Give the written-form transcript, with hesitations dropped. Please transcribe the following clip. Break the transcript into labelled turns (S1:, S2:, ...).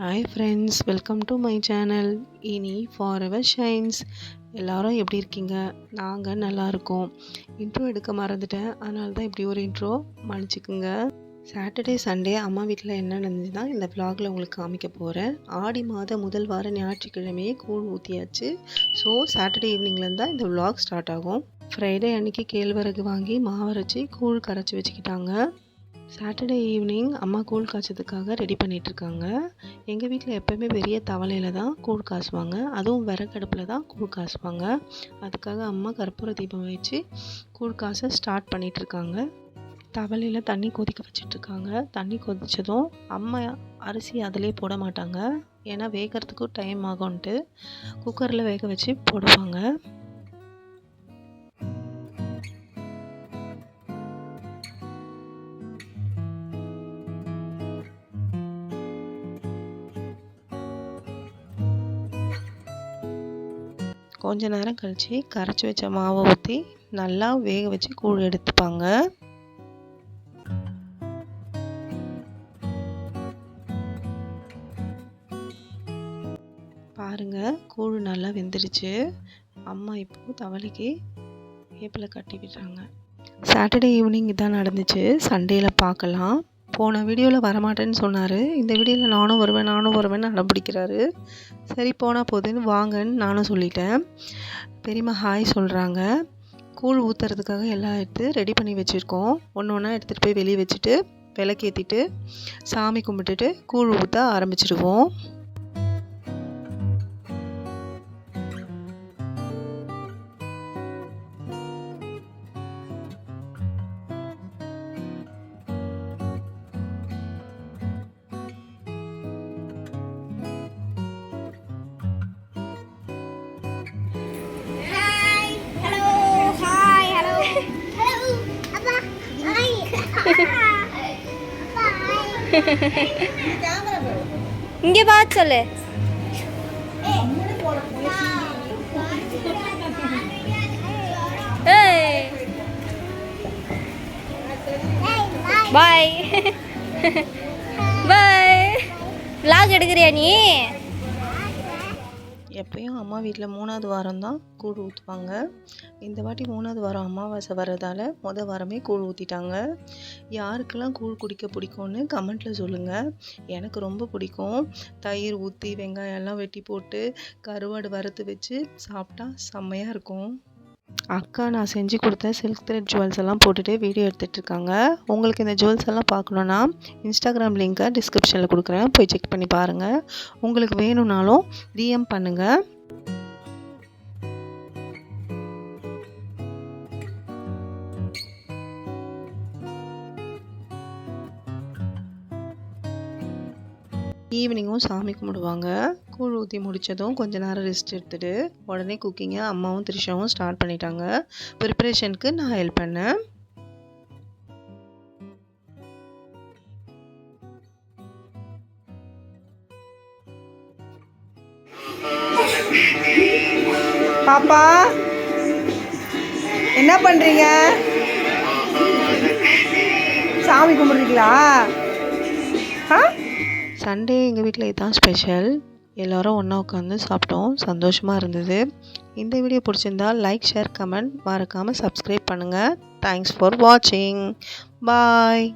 S1: Hi friends, welcome to my channel. இனி for ever shines. எல்லோரும் எப்படி இருக்கீங்க? நாங்கள் நல்லா இருக்கோம். இன்ட்ரோ எடுக்க மறந்துட்டேன், அதனால தான் இப்படி ஒரு இன்ட்ரோ, மன்னிச்சுக்குங்க. சாட்டர்டே சண்டே அம்மா வீட்டில் என்ன நடந்துச்சு தான் இந்த vlogல உங்களுக்கு காமிக்க போகிறேன். ஆடி மாத முதல் வார ஞாயிற்றுக்கிழமையே கூழ் ஊற்றியாச்சு. ஸோ சாட்டர்டே ஈவினிங்லேருந்து தான் இந்த vlog ஸ்டார்ட் ஆகும். ஃப்ரைடே அன்றைக்கி கேழ்வரகு வாங்கி மாவரைச்சி கூழ் கரைச்சி வச்சுக்கிட்டாங்க. சாட்டர்டே ஈவினிங் அம்மா கூழ் காய்ச்சதுக்காக ரெடி பண்ணிகிட்ருக்காங்க. எங்கள் வீட்டில் எப்போயுமே பெரிய தவளையில் தான் கூழ் காசுவாங்க, அதுவும் விறகடுப்பில் தான் கூழ் காசுவாங்க. அதுக்காக அம்மா கற்பூர தீபம் வச்சு கூழ் காசை ஸ்டார்ட் பண்ணிகிட்ருக்காங்க. தவளையில் தண்ணி கொதிக்க வச்சிட்ருக்காங்க. தண்ணி கொதித்ததும் அம்மா அரிசி அதிலே போட மாட்டாங்க, ஏன்னா வேகிறதுக்கும் டைம் ஆகும்ன்ட்டு குக்கரில் வேக வச்சு போடுவாங்க. கொஞ்ச நேரம் கழித்து கரைச்சி வச்ச மாவை ஊற்றி நல்லா வேக வச்சு கூழ் எடுத்துப்பாங்க. பாருங்கள், கூழ் நல்லா வெந்துருச்சு. அம்மா இப்போது தவளைக்கு வேப்பிலை கட்டி விடுறாங்க. சாட்டர்டே ஈவினிங் இதான் நடந்துச்சு. சண்டேயில் பார்க்கலாம். போன வீடியோவில் வரமாட்டேன்னு சொன்னார், இந்த வீடியோவில் நானும் வருவேன்னு அடம்பிடிக்கிறாரு. சரி போனால் போதுன்னு வாங்கன்னு நானும் சொல்லிட்டேன். பெரியம்மா ஹாய் சொல்கிறாங்க. கூழ் ஊற்றுறதுக்காக எல்லாம் எடுத்து ரெடி பண்ணி வச்சுருக்கோம். ஒன்று ஒன்றா எடுத்துகிட்டு போய் வெளியே வச்சுட்டு விளக்கேற்றிட்டு சாமி கும்பிட்டுட்டு கூழ் ஊற்ற ஆரம்பிச்சிடுவோம்.
S2: இங்கே பார்த்து சொல்லு. பாய் பாய். vlog எடுக்கிறியா நீ?
S1: எப்பயும் அம்மா வீட்டில் 3வது வாரம் தான் கூழ் ஊற்றுவாங்க. இந்த வாட்டி 3வது வாரம் அமாவாசை வர்றதால வாரமே கூழ் ஊற்றிட்டாங்க. யாருக்கெல்லாம் கூழ் குடிக்க பிடிக்கும்னு கமெண்ட்டில் சொல்லுங்கள். எனக்கு ரொம்ப பிடிக்கும். தயிர் ஊற்றி வெங்காயம் எல்லாம் வெட்டி போட்டு கருவாடு வறுத்து வச்சு சாப்பிட்டா செம்மையாக இருக்கும். அக்கா நான் செஞ்சு கொடுத்த சில்க் த்ரெட் ஜுவல்ஸ் எல்லாம் போட்டுட்டு வீடியோ எடுத்துகிட்ருக்காங்க. உங்களுக்கு இந்த ஜுவல்ஸ் எல்லாம் பார்க்கணுன்னா இன்ஸ்டாகிராம் லிங்க்கை டிஸ்கிரிப்ஷனில் கொடுக்குறேன், போய் செக் பண்ணி பாருங்கள். உங்களுக்கு வேணும்னாலும் டிஎம் பண்ணுங்கள். ஈவினிங்கும் சாமி கும்பிடுவாங்க. கூழ் ஊற்றி முடித்ததும் கொஞ்ச நேரம் ரெஸ்ட் எடுத்துகிட்டு உடனே குக்கிங்கை அம்மாவும் திரிஷாவும் ஸ்டார்ட் பண்ணிட்டாங்க. ப்ரிப்பரேஷனுக்கு நான் ஹெல்ப் பண்ணேன்.
S3: பாப்பா என்ன பண்ணுறீங்க? சாமி கும்பிட்றீங்களா?
S1: சண்டே எங்கள் வீட்டில் இதுதான் ஸ்பெஷல். எல்லோரும் ஒன்றா உட்காந்து சாப்பிட்டோம், சந்தோஷமாக இருந்தது. இந்த வீடியோ பிடிச்சிருந்தால் லைக், ஷேர், கமெண்ட், மறக்காமல் சப்ஸ்கிரைப் பண்ணுங்கள். தேங்க்ஸ் ஃபார் வாட்சிங். பாய்.